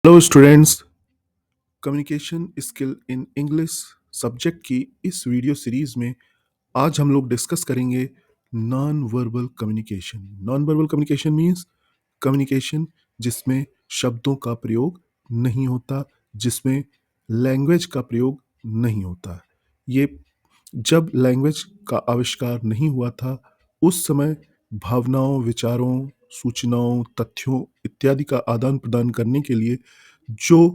Hello students. Communication skill in English subject की इस video series में आज हम लोग डिस्कस करेंगे non verbal communication. Non verbal communication means communication जिसमें शब्दों का प्रयोग नहीं होता, जिसमें लैंग्वेज का प्रयोग नहीं होता। ये जब लैंग्वेज का आविष्कार नहीं हुआ था उस समय भावनाओं, विचारों, सूचनाओं, तथ्यों इत्यादि का आदान प्रदान करने के लिए जो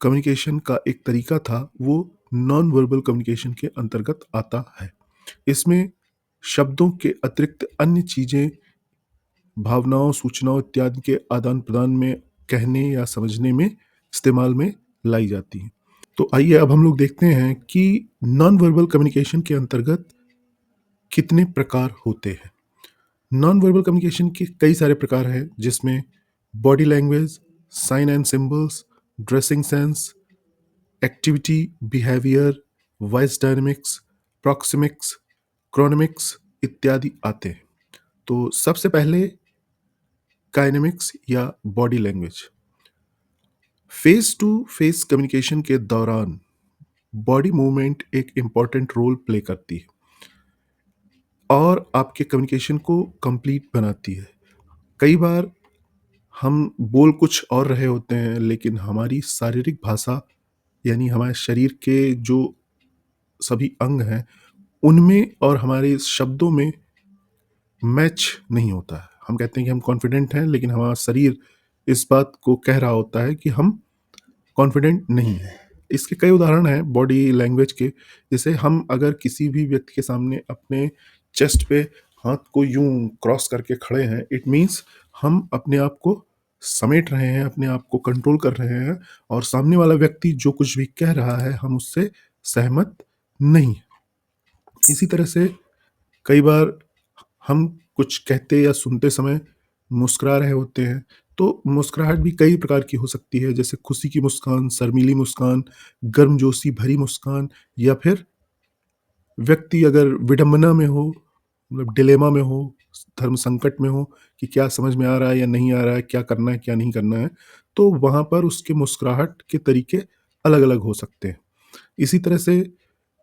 कम्युनिकेशन का एक तरीका था वो नॉन वर्बल कम्युनिकेशन के अंतर्गत आता है। इसमें शब्दों के अतिरिक्त अन्य चीजें भावनाओं, सूचनाओं इत्यादि के आदान प्रदान में, कहने या समझने में, इस्तेमाल में लाई जाती हैं। तो आइए अब हम लोग देखते हैं कि नॉन वर्बल कम्युनिकेशन के अंतर्गत कितने प्रकार होते हैं। नॉन वर्बल कम्युनिकेशन के कई सारे प्रकार हैं, जिसमें body language, sign and symbols, dressing sense, activity, behaviour, voice dynamics, proxemics, chronemics इत्यादि आते हैं। तो सबसे पहले काइनेमिक्स या body language. Face to face communication के दौरान बॉडी मूवमेंट एक इंपॉर्टेंट रोल प्ले करती है और आपके कम्युनिकेशन को कंप्लीट बनाती है। कई बार हम बोल कुछ और रहे होते हैं लेकिन हमारी शारीरिक भाषा यानी हमारे शरीर के जो सभी अंग हैं उनमें और हमारे शब्दों में मैच नहीं होता है। हम कहते हैं कि हम कॉन्फिडेंट हैं लेकिन हमारा शरीर इस बात को कह रहा होता है कि हम कॉन्फिडेंट नहीं हैं। इसके कई उदाहरण हैं बॉडी लैंग्वेज के। जैसे हम अगर किसी भी व्यक्ति के सामने अपने चेस्ट पे हाथ को यूं क्रॉस करके खड़े हैं, इट मीन्स हम अपने आप को समेट रहे हैं, अपने आप को कंट्रोल कर रहे हैं और सामने वाला व्यक्ति जो कुछ भी कह रहा है हम उससे सहमत नहीं हैं। इसी तरह से कई बार हम कुछ कहते या सुनते समय मुस्कुरा रहे होते हैं, तो मुस्कुराहट भी कई प्रकार की हो सकती है, जैसे खुशी की मुस्कान, शर्मीली मुस्कान, गर्मजोशी भरी मुस्कान, या फिर व्यक्ति अगर विडंबना में हो, मतलब डिलेमा में हो, धर्म संकट में हो कि क्या समझ में आ रहा है या नहीं आ रहा है, क्या करना है क्या नहीं करना है, तो वहाँ पर उसके मुस्कुराहट के तरीके अलग-अलग हो सकते हैं। इसी तरह से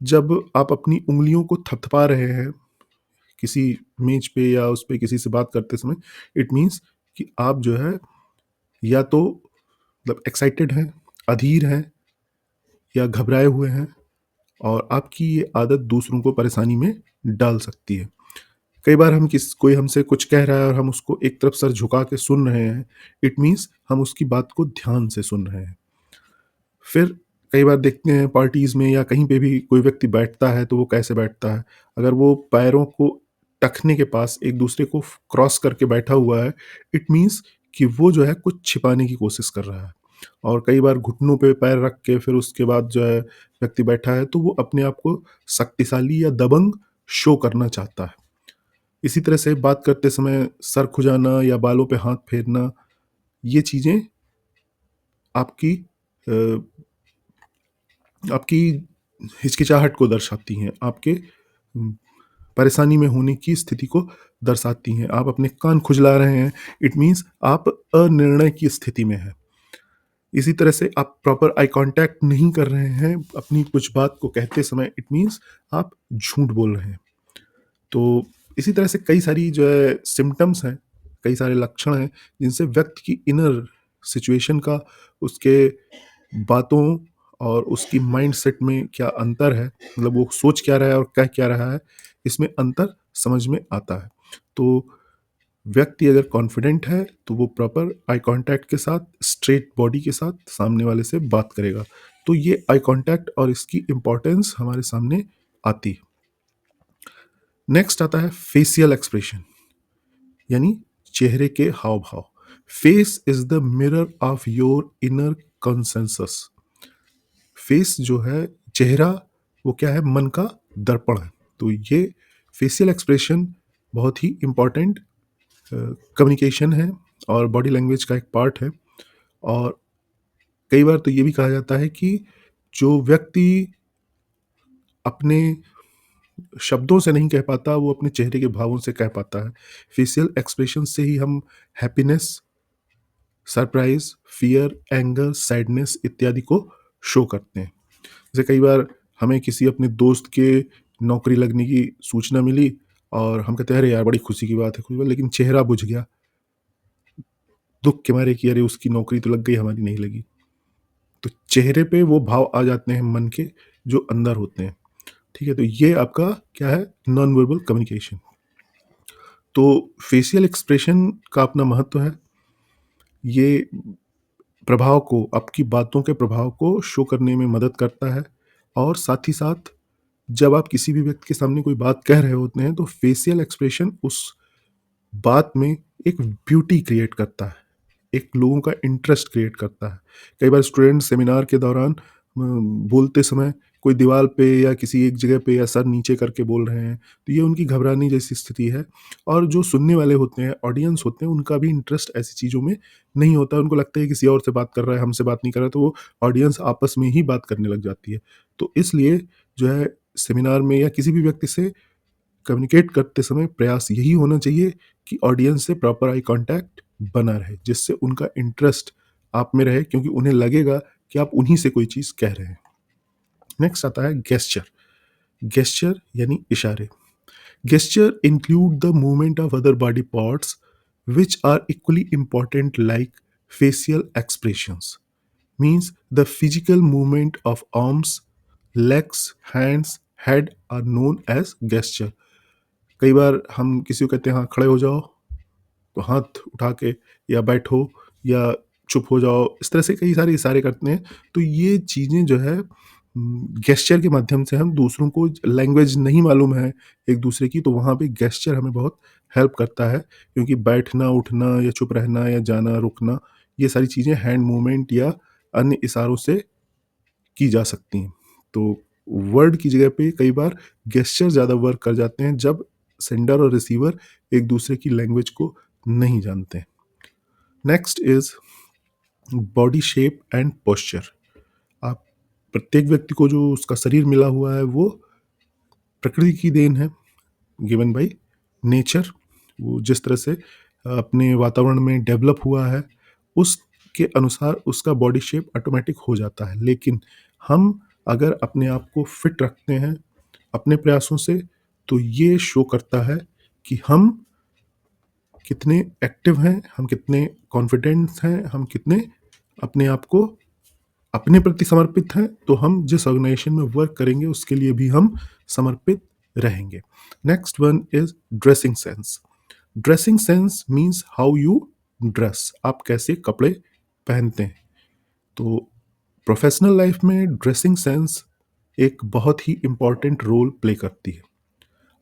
जब आप अपनी उँगलियों को थपथपा रहे हैं किसी मेज पे या उस पे किसी से बात करते समय, इट मीन्स कि आप जो है या तो मतलब एक्साइटेड हैं, अधीर हैं या घबराए हुए हैं और आपकी ये आदत दूसरों को परेशानी में डाल सकती है। कई बार हम कोई हमसे कुछ कह रहा है और हम उसको एक तरफ सर झुका के सुन रहे हैं, इट मीन्स हम उसकी बात को ध्यान से सुन रहे हैं। फिर कई बार देखते हैं पार्टीज़ में या कहीं पे भी कोई व्यक्ति बैठता है तो वो कैसे बैठता है। अगर वो पैरों को टखने के पास एक दूसरे को क्रॉस करके बैठा हुआ है, इट मीन्स कि वो जो है कुछ छिपाने की कोशिश कर रहा है। और कई बार घुटनों पे पैर रख के फिर उसके बाद जो है व्यक्ति बैठा है तो वो अपने आप को शक्तिशाली या दबंग शो करना चाहता है। इसी तरह से बात करते समय सर खुजाना या बालों पे हाथ फेरना, ये चीज़ें आपकी अ, आपकी हिचकिचाहट को दर्शाती हैं, आपके परेशानी में होने की स्थिति को दर्शाती हैं। आप अपने कान खुजला रहे हैं, इट मीन्स आप अनिर्णय की स्थिति में हैं। इसी तरह से आप प्रॉपर आई कॉन्टैक्ट नहीं कर रहे हैं अपनी कुछ बात को कहते समय, इट मीन्स आप झूठ बोल रहे हैं। तो इसी तरह से कई सारी जो है सिम्पटम्स हैं, कई सारे लक्षण हैं जिनसे व्यक्ति की इनर सिचुएशन का, उसके बातों और उसकी माइंडसेट में क्या अंतर है, मतलब वो सोच क्या रहा है और कह क्या रहा है, इसमें अंतर समझ में आता है। तो व्यक्ति अगर कॉन्फिडेंट है तो वो प्रॉपर आई कांटेक्ट के साथ, स्ट्रेट बॉडी के साथ सामने वाले से बात करेगा। तो ये आई कांटेक्ट और इसकी इम्पोर्टेंस हमारे सामने आती है। नेक्स्ट आता है फेशियल एक्सप्रेशन, यानी चेहरे के हाव भाव। Face is the mirror of your inner consensus. Face जो है, चेहरा, वो क्या है, मन का दर्पण है। तो ये फेशियल एक्सप्रेशन बहुत ही इम्पॉर्टेंट कम्युनिकेशन है और बॉडी लैंग्वेज का एक पार्ट है। और कई बार तो ये भी कहा जाता है कि जो व्यक्ति अपने शब्दों से नहीं कह पाता वो अपने चेहरे के भावों से कह पाता है। फेशियल एक्सप्रेशन से ही हम happiness, surprise, fear, anger, sadness इत्यादि को शो करते हैं। जैसे कई बार हमें किसी अपने दोस्त के नौकरी लगने की सूचना मिली और हम कहते हैं अरे यार बड़ी खुशी की बात है, खुशी बात, लेकिन चेहरा बुझ गया दुख के मारे कि अरे उसकी नौकरी तो लग गई, हमारी नहीं लगी। तो चेहरे पे वो भाव आ जाते हैं मन के जो अंदर होते हैं। ठीक है, तो ये आपका क्या है, नॉन वर्बल कम्युनिकेशन। तो फेशियल एक्सप्रेशन का अपना महत्व है। ये प्रभाव को, आपकी बातों के प्रभाव को शो करने में मदद करता है। और साथ ही साथ जब आप किसी भी व्यक्ति के सामने कोई बात कह रहे होते हैं तो फेशियल एक्सप्रेशन उस बात में एक ब्यूटी क्रिएट करता है, एक लोगों का इंटरेस्ट क्रिएट करता है। कई बार स्टूडेंट सेमिनार के दौरान बोलते समय कोई दीवार पे या किसी एक जगह पे या सर नीचे करके बोल रहे हैं, तो ये उनकी घबराने जैसी स्थिति है। और जो सुनने वाले होते हैं, ऑडियंस होते हैं, उनका भी इंटरेस्ट ऐसी चीज़ों में नहीं होता। उनको लगता है किसी और से बात कर रहा है, हमसे बात नहीं कर रहा है, तो वो ऑडियंस आपस में ही बात करने लग जाती है। तो इसलिए जो है सेमिनार में या किसी भी व्यक्ति से कम्युनिकेट करते समय प्रयास यही होना चाहिए कि ऑडियंस से प्रॉपर आई कांटेक्ट बना रहे, जिससे उनका इंटरेस्ट आप में रहे, क्योंकि उन्हें लगेगा कि आप उन्हीं से कोई चीज़ कह रहे हैं। नेक्स्ट आता है गेस्चर। गेस्चर यानी इशारे। Gesture include the movement of other body parts which are equally important like facial expressions. Means the physical movement of arms, legs, hands, head are known as gesture. कई बार हम किसी को कहते हैं हाँ खड़े हो जाओ, तो हाथ उठा के, या बैठो, या चुप हो जाओ, इस तरह से कई सारे इशारे करते हैं। तो ये चीज़ें जो है गेस्चर के माध्यम से, हम दूसरों को लैंग्वेज नहीं मालूम है एक दूसरे की, तो वहाँ पे गेस्चर हमें बहुत हेल्प करता है, क्योंकि बैठना, उठना या चुप रहना या जाना, रुकना, ये सारी चीज़ें हैंड मूवमेंट या अन्य इशारों से की जा सकती हैं। तो वर्ड की जगह पे कई बार गेस्चर ज़्यादा वर्क कर जाते हैं जब सेंडर और रिसीवर एक दूसरे की लैंग्वेज को नहीं जानते। Next is body shape and posture. आप प्रत्येक व्यक्ति को जो उसका शरीर मिला हुआ है वो प्रकृति की देन है, गिवन बाय नेचर। वो जिस तरह से अपने वातावरण में डेवलप हुआ है उसके अनुसार उसका बॉडी शेप ऑटोमेटिक हो जाता है। लेकिन हम अगर अपने आप को फिट रखते हैं अपने प्रयासों से, तो ये शो करता है कि हम कितने एक्टिव हैं, हम कितने कॉन्फिडेंट हैं, हम कितने अपने आप को अपने प्रति समर्पित हैं। तो हम जिस ऑर्गेनाइजेशन में वर्क करेंगे उसके लिए भी हम समर्पित रहेंगे। Next one is dressing sense. Dressing sense means how you dress, आप कैसे कपड़े पहनते हैं। तो प्रोफेशनल लाइफ में ड्रेसिंग सेंस एक बहुत ही इम्पॉर्टेंट रोल प्ले करती है।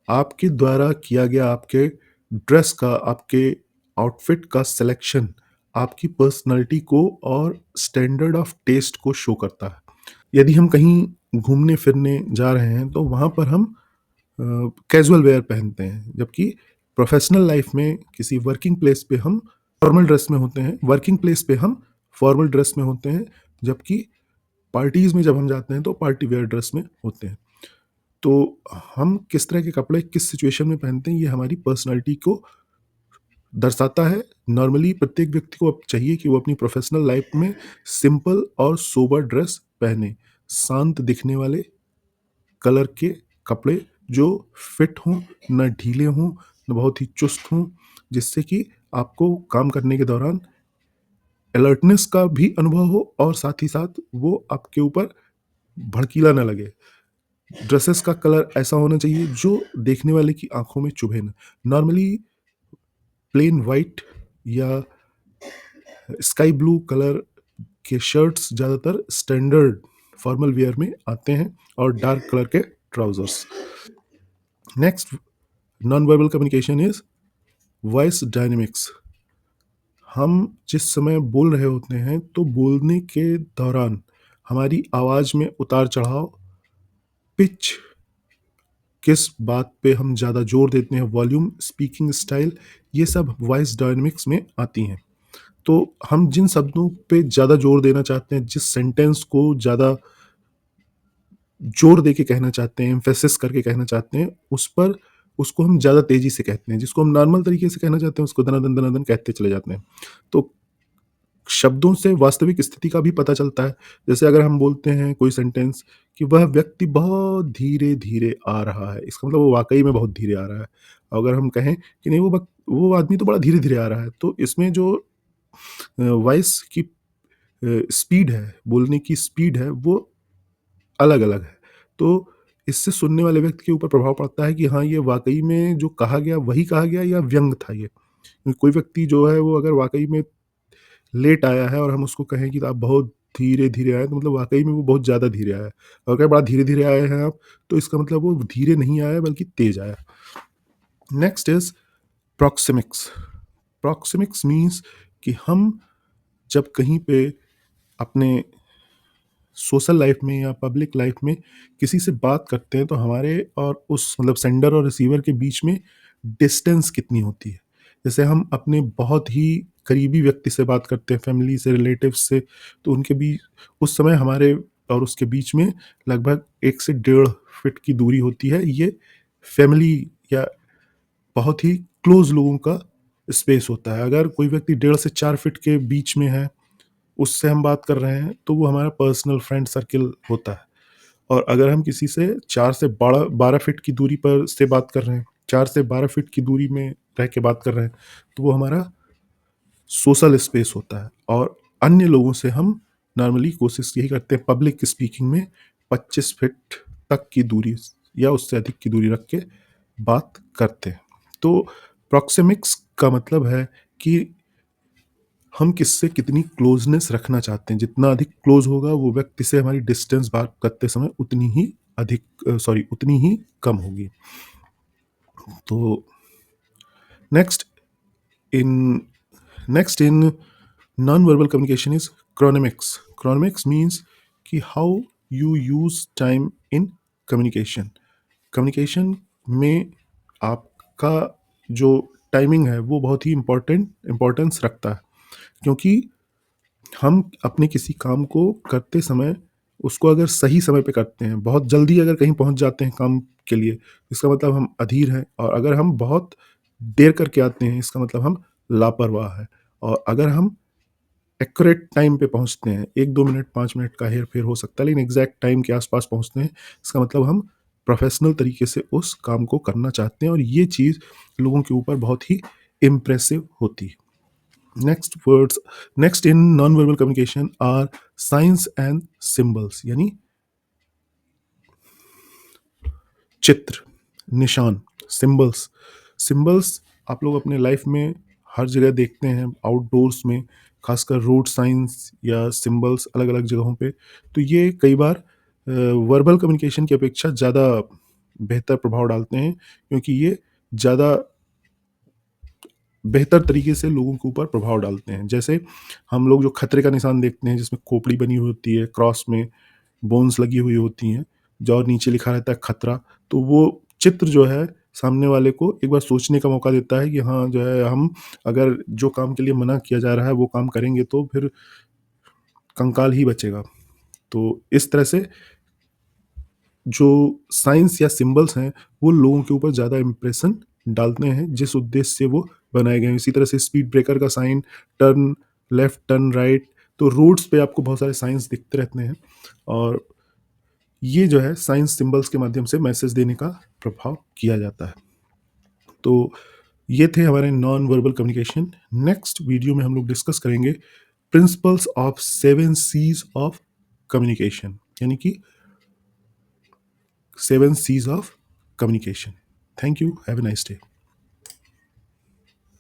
आपके द्वारा किया गया आपके ड्रेस का, आपके आउटफिट का सिलेक्शन आपकी पर्सनालिटी को और स्टैंडर्ड ऑफ टेस्ट को शो करता है। यदि हम कहीं घूमने फिरने जा रहे हैं तो वहाँ पर हम कैजुअल वेयर पहनते हैं, जबकि प्रोफेशनल लाइफ में किसी वर्किंग प्लेस पे हम फॉर्मल ड्रेस में होते हैं, वर्किंग प्लेस पे हम फॉर्मल ड्रेस में होते हैं, जबकि पार्टीज में जब हम जाते हैं तो पार्टी वेयर ड्रेस में होते हैं। तो हम किस तरह के कपड़े किस सिचुएशन में पहनते हैं ये हमारी पर्सनालिटी को दर्शाता है। नॉर्मली प्रत्येक व्यक्ति को अब चाहिए कि वो अपनी प्रोफेशनल लाइफ में सिंपल और सोबर ड्रेस पहने, शांत दिखने वाले कलर के कपड़े जो फिट हों, न ढीले हों, न बहुत ही चुस्त हों, जिससे कि आपको काम करने के दौरान अलर्टनेस का भी अनुभव हो और साथ ही साथ वो आपके ऊपर भड़कीला ना लगे। ड्रेसेस का कलर ऐसा होना चाहिए जो देखने वाले की आंखों में चुभे ना। नॉर्मली प्लेन वाइट या स्काई ब्लू कलर के शर्ट्स ज़्यादातर स्टैंडर्ड फॉर्मल वियर में आते हैं और डार्क कलर के trousers. Next non verbal communication is voice dynamics. हम जिस समय बोल रहे होते हैं तो बोलने के दौरान हमारी आवाज़ में उतार चढ़ाव, पिच, किस बात पे हम ज़्यादा जोर देते हैं, वॉल्यूम, स्पीकिंग स्टाइल, ये सब वॉइस डायनेमिक्स में आती हैं। तो हम जिन शब्दों पे ज़्यादा जोर देना चाहते हैं, जिस सेंटेंस को ज़्यादा जोर दे के कहना चाहते हैं, एम्फेसिस करके कहना चाहते हैं, उस पर उसको हम ज़्यादा तेज़ी से कहते हैं। जिसको हम नॉर्मल तरीके से कहना चाहते हैं, उसको दनादन दनादन कहते चले जाते हैं। तो शब्दों से वास्तविक स्थिति का भी पता चलता है। जैसे अगर हम बोलते हैं कोई सेंटेंस कि वह व्यक्ति बहुत धीरे-धीरे आ रहा है, इसका मतलब वो वाक़ई में बहुत धीरे आ रहा है। अगर हम कहें कि नहीं वो आदमी तो बड़ा धीरे-धीरे आ रहा है, तो इसमें जो वॉइस की स्पीड है, बोलने की स्पीड है, वो अलग-अलग है। तो इससे सुनने वाले व्यक्ति के ऊपर प्रभाव पड़ता है कि हाँ, ये वाक़ई में जो कहा गया वही कहा गया या व्यंग था ये। कोई व्यक्ति जो है वो अगर वाक़ई में लेट आया है और हम उसको कहें कि आप बहुत धीरे-धीरे आए, तो मतलब वाक़ई में वो बहुत ज़्यादा धीरे आया है। और अगर बड़ा धीरे-धीरे आए हैं आप, तो इसका मतलब वो धीरे नहीं आया बल्कि तेज़ आया। Next is proxemics. Proxemics means कि हम जब कहीं पे अपने सोशल लाइफ में या पब्लिक लाइफ में किसी से बात करते हैं, तो हमारे और उस मतलब सेंडर और रिसीवर के बीच में डिस्टेंस कितनी होती है। जैसे हम अपने बहुत ही करीबी व्यक्ति से बात करते हैं, फैमिली से, रिलेटिव्स से, तो उनके बीच उस समय हमारे और उसके बीच में लगभग 1 से डेढ़ फीट की दूरी होती है। ये फैमिली या बहुत ही क्लोज़ लोगों का स्पेस होता है। अगर कोई व्यक्ति 1.5 से 4 फीट के बीच में है, उससे हम बात कर रहे हैं, तो वो हमारा पर्सनल फ्रेंड सर्किल होता है। और अगर हम किसी से 4 से बाड़ा 12 फीट की दूरी पर से बात कर रहे हैं, 4 से 12 फीट की दूरी में रह के बात कर रहे हैं, तो वो हमारा सोशल स्पेस होता है। और अन्य लोगों से हम नॉर्मली कोशिश यही करते हैं पब्लिक स्पीकिंग में 25 फीट तक की दूरी या उससे अधिक की दूरी रख के बात करते हैं। तो प्रॉक्सिमिक्स का मतलब है कि हम किससे कितनी क्लोज़नेस रखना चाहते हैं। जितना अधिक क्लोज़ होगा वो व्यक्ति से हमारी डिस्टेंस बात करते समय उतनी ही उतनी ही कम होगी। तो next in next in non-verbal communication is chronemics. Chronemics means कि how you use time in communication. Communication में आपका जो टाइमिंग है वो बहुत ही इम्पोर्टेंस रखता है, क्योंकि हम अपने किसी काम को करते समय उसको अगर सही समय पे करते हैं, बहुत जल्दी अगर कहीं पहुंच जाते हैं काम के लिए, इसका मतलब हम अधीर हैं। और अगर हम बहुत देर करके आते हैं, इसका मतलब हम लापरवाह हैं। और अगर हम एक्यूरेट टाइम पे पहुँचते हैं, 1-2 मिनट, 5 मिनट का हेर-फेर हो सकता है, लेकिन एग्ज़ैक्ट टाइम के आस-पास पहुँचते हैं, इसका मतलब हम प्रोफ़ेशनल तरीके से उस काम को करना चाहते हैं और ये चीज़ लोगों के ऊपर बहुत ही इम्प्रेसिव होती है। Next in non verbal communication are signs and symbols, यानी चित्र, निशान, सिंबल्स। सिंबल्स आप लोग अपने लाइफ में हर जगह देखते हैं, आउटडोर्स में, खासकर रोड साइंस या सिंबल्स अलग-अलग जगहों पे। तो ये कई बार वर्बल कम्युनिकेशन की अपेक्षा ज़्यादा बेहतर प्रभाव डालते हैं, क्योंकि ये ज़्यादा बेहतर तरीके से लोगों के ऊपर प्रभाव डालते हैं। जैसे हम लोग जो खतरे का निशान देखते हैं, जिसमें खोपड़ी बनी हुई होती है, क्रॉस में बोन्स लगी हुई होती हैं, जो और नीचे लिखा रहता है खतरा, तो वो चित्र जो है सामने वाले को एक बार सोचने का मौका देता है कि हाँ, जो है हम अगर जो काम के लिए मना किया जा रहा है वो काम करेंगे तो फिर कंकाल ही बचेगा। तो इस तरह से जो साइंस या सिंबल्स हैं, वो लोगों के ऊपर ज़्यादा इम्प्रेशन डालते हैं, जिस उद्देश्य से वो बनाए गए हैं। इसी तरह से स्पीड ब्रेकर का sign, turn left, turn right, तो रोड्स पे आपको बहुत सारे साइंस दिखते रहते हैं। और ये जो है साइंस सिंबल्स के माध्यम से मैसेज देने का प्रभाव किया जाता है। तो ये थे हमारे non verbal communication. Next video में हम लोग डिस्कस करेंगे principles of 7 Cs of communication, यानी कि 7 C's of communication. Thank you. Have a nice day.